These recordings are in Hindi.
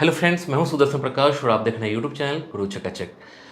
हेलो फ्रेंड्स, मैं हूं सुदर्शन प्रकाश और आप देख रहे हैं यूट्यूब चैनल गुरु चकाचक।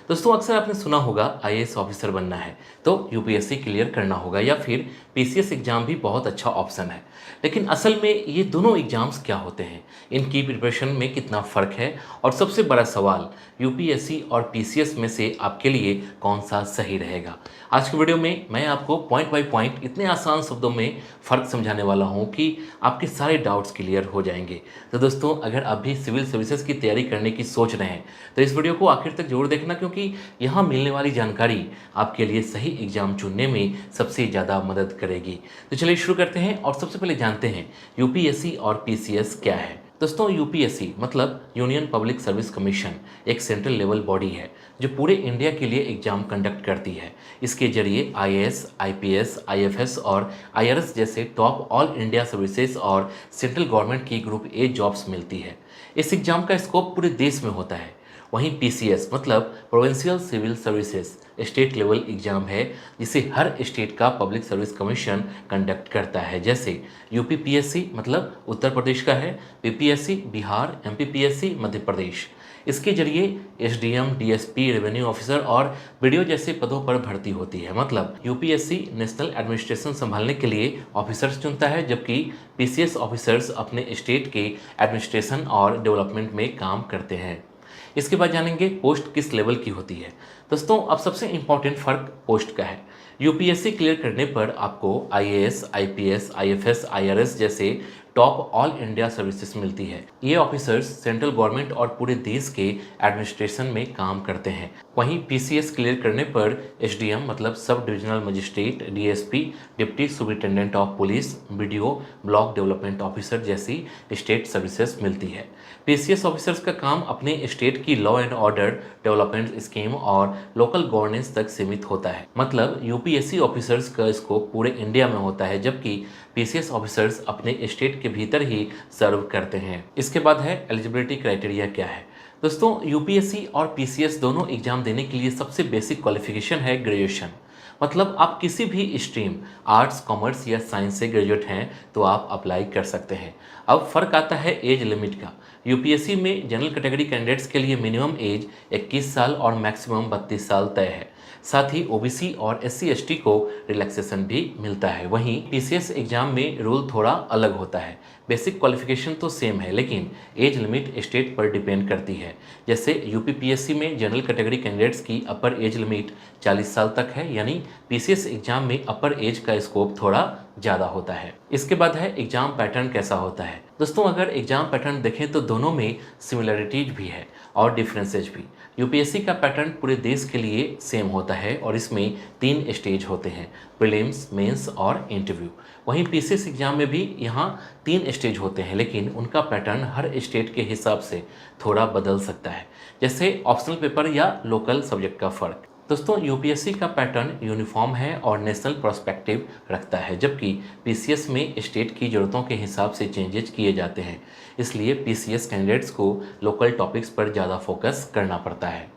दोस्तों, अक्सर आपने सुना होगा आईएएस ऑफिसर बनना है तो यूपीएससी क्लियर करना होगा या फिर पीसीएस एग्जाम भी बहुत अच्छा ऑप्शन है। लेकिन असल में ये दोनों एग्जाम्स क्या होते हैं, इनकी प्रिपरेशन में कितना फ़र्क है और सबसे बड़ा सवाल यूपीएससी और पीसीएस में से आपके लिए कौन सा सही रहेगा। आज की वीडियो में मैं आपको पॉइंट बाय पॉइंट इतने आसान शब्दों में फ़र्क समझाने वाला हूँ कि आपके सारे डाउट्स क्लियर हो जाएंगे। तो दोस्तों, अगर आप भी सिविल सर्विसेज की तैयारी करने की सोच रहे हैं तो इस वीडियो को आखिर तक जरूर देखना, क्योंकि यहाँ मिलने वाली जानकारी आपके लिए सही एग्जाम चुनने में सबसे ज़्यादा मदद करेगी। तो चलिए शुरू करते हैं और सबसे पहले जानते हैं यूपीएससी और पीसीएस क्या है। दोस्तों, यूपीएससी मतलब यूनियन पब्लिक सर्विस कमीशन एक सेंट्रल लेवल बॉडी है जो पूरे इंडिया के लिए एग्जाम कंडक्ट करती है। इसके जरिए आईएएस, आईपीएस, आईएफएस और आईआरएस जैसे टॉप ऑल इंडिया सर्विसेज और सेंट्रल गवर्नमेंट की ग्रुप ए जॉब्स मिलती है। इस एग्जाम का स्कोप पूरे देश में होता है। वहीं पीसीएस मतलब provincial civil services state level exam है, जिसे हर स्टेट का पब्लिक सर्विस कमीशन कंडक्ट करता है। जैसे यूपीपीएससी मतलब उत्तर प्रदेश का है, पीपीएससी बिहार, एमपीपीएससी मध्य प्रदेश। इसके जरिए एसडीएम, डीएसपी, रेवेन्यू ऑफिसर और बीडीओ जैसे पदों पर भर्ती होती है। मतलब यूपीएससी नेशनल एडमिनिस्ट्रेशन संभालने के लिए ऑफिसर्स चुनता है, जबकि पीसीएस ऑफिसर्स अपने स्टेट के एडमिनिस्ट्रेशन और डेवलपमेंट में काम करते हैं। इसके बाद जानेंगे पोस्ट किस लेवल की होती है। दोस्तों, अब सबसे इंपॉर्टेंट फर्क पोस्ट का है। यूपीएससी क्लियर करने पर आपको आईएएस, आईपीएस, आईएफएस, आईआरएस जैसे टॉप ऑल इंडिया सर्विसेज मिलती है। ये ऑफिसर्स सेंट्रल गवर्नमेंट और पूरे देश के एडमिनिस्ट्रेशन में काम करते हैं। वहीं पीसीएस क्लियर करने पर एसडीएम मतलब sub divisional magistrate, DSP, deputy superintendent of police, BDO, block development officer जैसी स्टेट सर्विसेज मिलती है। पीसीएस ऑफिसर्स का काम अपने स्टेट की law and order, development scheme और लोकल गवर्नेंस तक सीमित होता है। मतलब यूपीएससी ऑफिसर्स का स्कोप पूरे इंडिया में होता है, जबकि पीसीएस ऑफिसर्स अपने स्टेट के भीतर ही सर्व करते हैं। इसके बाद है एलिजिबिलिटी क्राइटेरिया क्या है। दोस्तों, यूपीएससी और पीसीएस दोनों एग्जाम देने के लिए सबसे बेसिक क्वालिफिकेशन है ग्रेजुएशन। मतलब आप किसी भी स्ट्रीम, आर्ट्स, कॉमर्स या साइंस से ग्रेजुएट हैं तो आप अप्लाई कर सकते हैं। अब फर्क आता है एज लिमिट का। यूपीएससी में जनरल कैटेगरी कैंडिडेट्स के लिए मिनिमम एज 21 साल और मैक्सिमम 32 साल तय है। साथ ही ओबीसी और एससी एसटी को रिलैक्सेशन भी मिलता है। वहीं पीसीएस एग्जाम में रूल थोड़ा अलग होता है। बेसिक क्वालिफिकेशन तो सेम है, लेकिन एज लिमिट स्टेट पर डिपेंड करती है। जैसे यूपीपीएससी में जनरल कैटेगरी कैंडिडेट्स की अपर एज लिमिट 40 साल तक है, यानी पीसीएस एग्जाम में अपर एज का स्कोप थोड़ा ज़्यादा होता है। इसके बाद है एग्जाम पैटर्न कैसा होता है। दोस्तों, अगर एग्जाम पैटर्न देखें तो दोनों में सिमिलरिटीज भी है और डिफरेंसेज भी। यूपीएससी का पैटर्न पूरे देश के लिए सेम होता है और इसमें 3 स्टेज होते हैं, प्रीलिम्स, मेंस और इंटरव्यू। वहीं पीसीएस एग्जाम में भी यहाँ 3 स्टेज होते हैं, लेकिन उनका पैटर्न हर स्टेट के हिसाब से थोड़ा बदल सकता है। जैसे ऑप्शनल पेपर या लोकल सब्जेक्ट का फ़र्क। दोस्तों, यूपीएससी का पैटर्न यूनिफॉर्म है और नेशनल पर्सपेक्टिव रखता है, जबकि पीसीएस में स्टेट की ज़रूरतों के हिसाब से चेंजेज किए जाते हैं। इसलिए पीसीएस कैंडिडेट्स को लोकल टॉपिक्स पर ज़्यादा फोकस करना पड़ता है।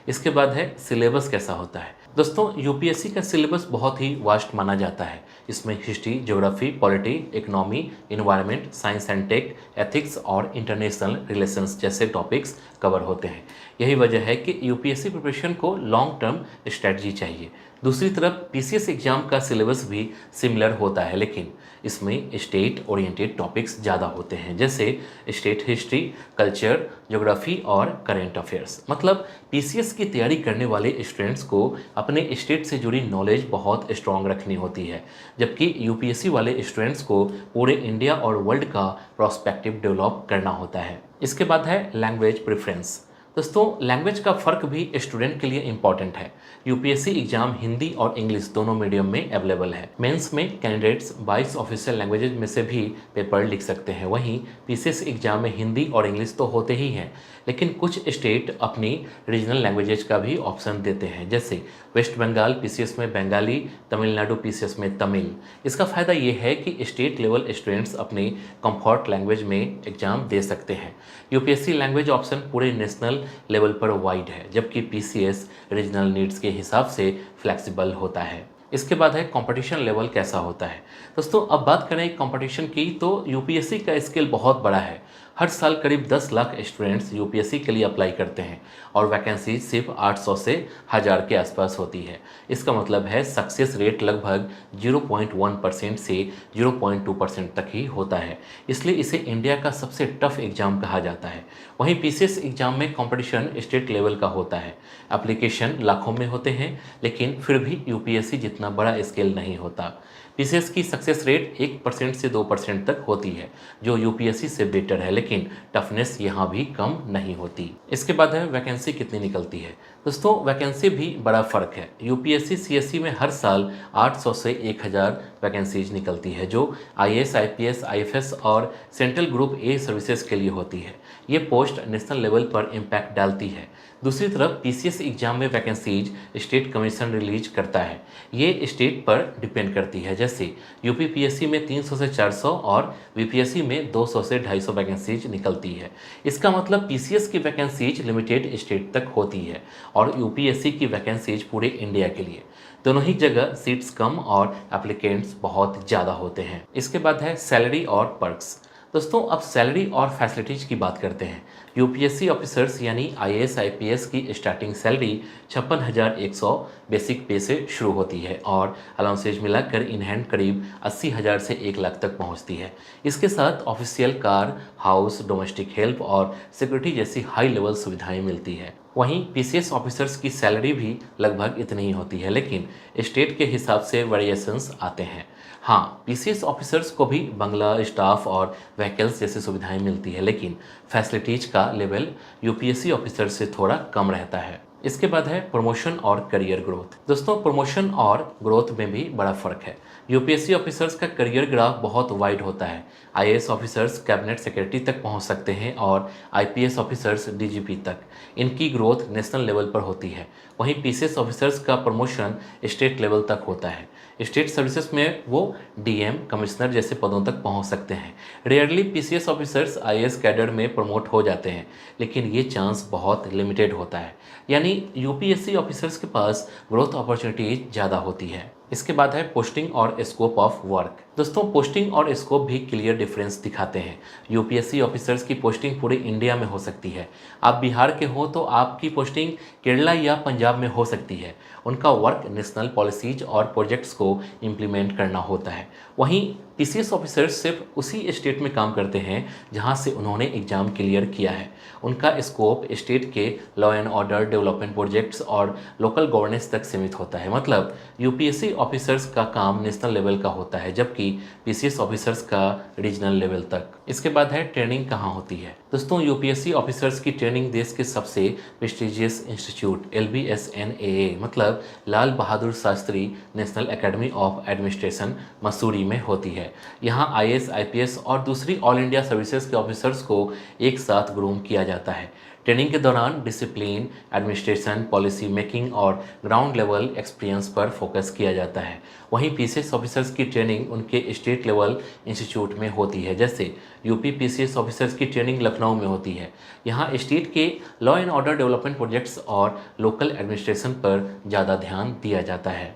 इसके बाद है सिलेबस कैसा होता है। दोस्तों, यूपीएससी का सिलेबस बहुत ही वास्ट माना जाता है। इसमें history, geography, polity, economy, environment, science and tech, ethics और इंटरनेशनल रिलेशंस जैसे टॉपिक्स कवर होते हैं। यही वजह है कि यूपीएससी प्रिपरेशन को लॉन्ग टर्म स्ट्रेटजी चाहिए। दूसरी तरफ पीसीएस एग्जाम का सिलेबस भी सिमिलर होता है, लेकिन इसमें स्टेट ओरिएंटेड टॉपिक्स ज़्यादा होते हैं, जैसे स्टेट हिस्ट्री, कल्चर, ज्योग्राफी और करेंट अफेयर्स। मतलब पीसीएस की तैयारी करने वाले स्टूडेंट्स को अपने स्टेट से जुड़ी नॉलेज बहुत स्ट्रॉन्ग रखनी होती है, जबकि यूपीएससी वाले स्टूडेंट्स को पूरे इंडिया और वर्ल्ड का प्रोस्पेक्टिव डेवलप करना होता है। इसके बाद है लैंग्वेज प्रेफरेंस। दोस्तों, लैंग्वेज का फ़र्क भी स्टूडेंट के लिए इंपॉर्टेंट है। यूपीएससी एग्जाम हिंदी और इंग्लिश दोनों मीडियम में अवेलेबल है। मेंस में कैंडिडेट्स 22 ऑफिशियल लैंग्वेजेज में से भी पेपर लिख सकते हैं। वहीं पीसीएस एग्जाम में हिंदी और इंग्लिश तो होते ही हैं, लेकिन कुछ स्टेट अपनी रीजनल लैंग्वेजेज का भी ऑप्शन देते हैं। जैसे वेस्ट बंगाल पीसीएस में बंगाली, तमिलनाडु पीसीएस में तमिल। इसका फ़ायदा ये है कि स्टेट लेवल स्टूडेंट्स अपनी कंफर्ट लैंग्वेज में एग्जाम दे सकते हैं। यूपीएससी लैंग्वेज ऑप्शन पूरे नेशनल लेवल पर वाइड है, जबकि पीसीएस रीजनल नीड्स के हिसाब से फ्लेक्सिबल होता है। इसके बाद है कंपटीशन लेवल कैसा होता है। दोस्तों, अब बात करें कंपटीशन की तो यूपीएससी का स्केल बहुत बड़ा है हर साल करीब 10 लाख स्टूडेंट्स यूपीएससी के लिए अप्लाई करते हैं और वैकेंसी सिर्फ 800 से 1000 के आसपास होती है। इसका मतलब है सक्सेस रेट लगभग 0.1% से 0.2% तक ही होता है। इसलिए इसे इंडिया का सबसे टफ एग्जाम कहा जाता है। वहीं पीसीएस एग्जाम में कंपटीशन स्टेट लेवल का होता है। एप्लीकेशन लाखों में होते हैं, लेकिन फिर भी यूपीएससी जितना बड़ा स्केल नहीं होता। पीसीएस की सक्सेस रेट 1% से 2% तक होती है, जो यूपीएससी से बेटर है, लेकिन टफनेस यहाँ भी कम नहीं होती। इसके बाद है वैकेंसी कितनी निकलती है। दोस्तों, वैकेंसी भी बड़ा फ़र्क है। यूपीएससी सीएससी में हर साल 800 से 1000 वैकेंसीज निकलती है, जो आईएएस, आईपीएस, आईएफएस और सेंट्रल ग्रुप ए सर्विसेज के लिए होती है। ये पोस्ट नेशनल लेवल पर इम्पैक्ट डालती है। दूसरी तरफ पीसीएस एग्जाम में वैकेंसीज स्टेट कमीशन रिलीज करता है। ये स्टेट पर डिपेंड करती है। जैसे यूपी पीएससी में 300 से 400 और बीपीएससी में 200 से 250 वैकेंसीज निकलती है। इसका मतलब पीसीएस की वैकेंसीज लिमिटेड स्टेट तक होती है और यूपीएससी की वैकेंसीज पूरे इंडिया के लिए। दोनों ही जगह सीट्स कम और एप्लीकेंट्स बहुत ज़्यादा होते हैं। इसके बाद है सैलरी और पर्क्स। दोस्तों, अब सैलरी और फैसिलिटीज़ की बात करते हैं। यूपीएससी ऑफिसर्स यानी आईएएस आईपीएस की स्टार्टिंग सैलरी 56,100 बेसिक पे से शुरू होती है और अलाउंसेज मिलाकर इन हैंड करीब 80,000 से 1 लाख तक पहुंचती है। इसके साथ official car, house, domestic help और सिक्योरिटी जैसी हाई लेवल सुविधाएं मिलती है। वहीं पीसीएस ऑफिसर्स की सैलरी भी लगभग इतनी ही होती है, लेकिन स्टेट के हिसाब से वेरिएशंस आते हैं। हाँ, पीसीएस ऑफिसर्स को भी बंगला, स्टाफ और व्हीकल्स जैसी सुविधाएं मिलती है, लेकिन फैसिलिटीज का लेवल यूपीएससी ऑफिसर से थोड़ा कम रहता है। इसके बाद है प्रमोशन और करियर ग्रोथ। दोस्तों, प्रमोशन और ग्रोथ में भी बड़ा फर्क है। यूपीएससी ऑफिसर्स का करियर ग्राफ बहुत वाइड होता है। आईएएस ऑफिसर्स कैबिनेट सेक्रेटरी तक पहुंच सकते हैं और आईपीएस ऑफिसर्स डीजीपी तक। इनकी ग्रोथ नेशनल लेवल पर होती है। वहीं पीसीएस ऑफिसर्स का प्रमोशन स्टेट लेवल तक होता है। स्टेट सर्विसेज में वो डीएम, कमिश्नर जैसे पदों तक पहुंच सकते हैं। Rarely PCS officers IAS cadre में प्रमोट हो जाते हैं, लेकिन ये चांस बहुत लिमिटेड होता है। यानी यूपीएससी ऑफिसर्स के पास ग्रोथ अपॉर्चुनिटीज ज़्यादा होती है। इसके बाद है पोस्टिंग और स्कोप ऑफ वर्क। दोस्तों, पोस्टिंग और स्कोप भी क्लियर डिफरेंस दिखाते हैं। यूपीएससी ऑफिसर्स की पोस्टिंग पूरे इंडिया में हो सकती है। आप बिहार के हो तो आपकी पोस्टिंग केरला या पंजाब में हो सकती है। उनका वर्क नेशनल पॉलिसीज और प्रोजेक्ट्स को इम्प्लीमेंट करना होता है। वहीं पीसीएस ऑफिसर्स सिर्फ उसी स्टेट में काम करते हैं जहां से उन्होंने एग्जाम क्लियर किया है। उनका स्कोप स्टेट के law and order, development projects और लोकल गवर्नेंस तक सीमित होता है। मतलब यूपीएससी ऑफिसर्स का काम नेशनल लेवल का होता है, जबकि पीसीएस ऑफिसर्स का रीजनल लेवल तक। इसके बाद है ट्रेनिंग कहाँ होती है। दोस्तों, यूपीएससी ऑफिसर्स की ट्रेनिंग देश के सबसे प्रेस्टिजियस इंस्टीट्यूट LBSNAA मतलब Lal Bahadur Shastri national academy of administration Mussoorie में होती है। यहाँ आईएएस, आईपीएस और दूसरी ऑल इंडिया सर्विसेज के ऑफिसर्स को एक साथ ग्रूम किया जाता है। ट्रेनिंग के दौरान डिसिप्लिन, एडमिनिस्ट्रेशन, पॉलिसी मेकिंग और ग्राउंड लेवल एक्सपीरियंस पर फोकस किया जाता है। वहीं पीसीएस ऑफिसर्स की ट्रेनिंग उनके स्टेट लेवल इंस्टीट्यूट में होती है। जैसे यूपी पीसीएस ऑफिसर्स की ट्रेनिंग लखनऊ में होती है। यहाँ स्टेट के law and order, development projects और लोकल एडमिनिस्ट्रेशन पर ज़्यादा ध्यान दिया जाता है।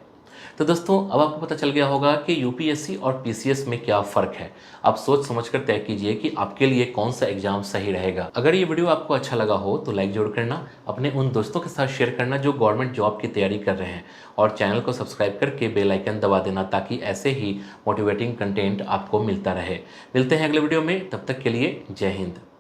तो दोस्तों, अब आपको पता चल गया होगा कि यूपीएससी और पीसीएस में क्या फ़र्क है। आप सोच समझकर तय कीजिए कि आपके लिए कौन सा एग्जाम सही रहेगा। अगर ये वीडियो आपको अच्छा लगा हो तो लाइक जरूर करना, अपने उन दोस्तों के साथ शेयर करना जो गवर्नमेंट जॉब की तैयारी कर रहे हैं, और चैनल को सब्सक्राइब करके बेल आइकन दबा देना ताकि ऐसे ही मोटिवेटिंग कंटेंट आपको मिलता रहे। मिलते हैं अगले वीडियो में, तब तक के लिए जय हिंद।